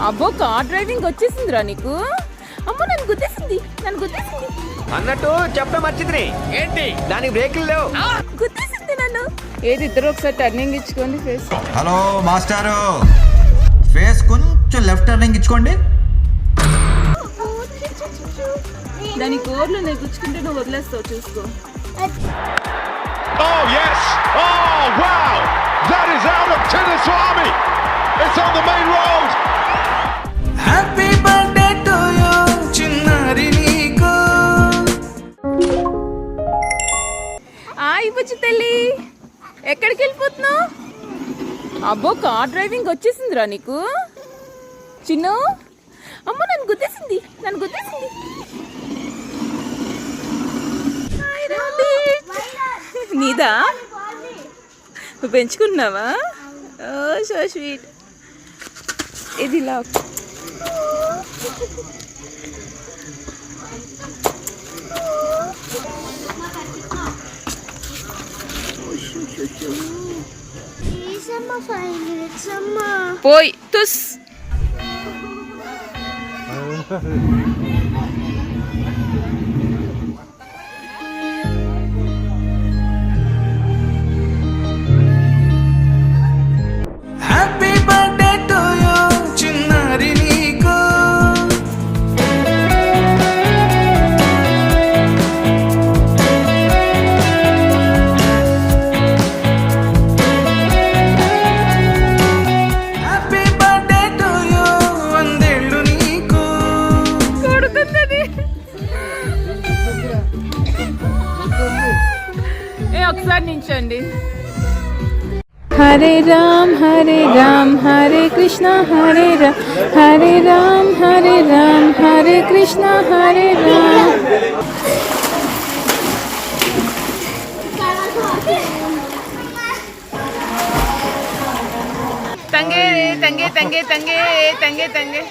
అబ్బో car driving వచ్చేసిందిరా నీకు. అమ్మో నన్ను గుద్దేసింది అన్నట్టు చెప్పడం మర్చిద్ది. ఏంటి దానికి బ్రేకులు లేవు. గుద్దేసింది నన్ను. ఏది ఇద్దరు ఒకసారి టర్నింగ్ ఇచ్చుకోండి ఫేస్. హలో మాస్టారు, ఫేస్ కొంచెం లెఫ్ట్ టర్నింగ్ ఇచ్చుకోండి. దాని కోర్లు నేను గుచ్చుకుంటే నువ్వు వదిలేస్తావు చూసుకో. Oh yes! Oh wow! That is out of Chinnaswamy. It's on the main road. Happy birthday to you, చిన్నారి నీకు. ఇవ్వచ్చు తల్లి. ఎక్కడికి వెళ్ళిపోతున్నావు? అబ్బో కార్ డ్రైవింగ్ వచ్చేసిందిరా నీకు. చిన్ను అమ్మ నన్ను గుద్దేసింది. నీదా నువ్వు పెంచుకున్నావా? ఓ సో స్వీట్. ఇది ఇలా పోయి తుస్. Happy birthday to you, చిన్నారి నీకు. Happy birthday to you, వందేళ్ళు నీకు. కొడుకున్నది. ఒకసారి నించోండి. హరే రామ్ హరే కృష్ణ హరే రామ్ హరే కృష్ణ హరే రామ్. తంగే తంగే తంగే తంగే తంగే తంగే.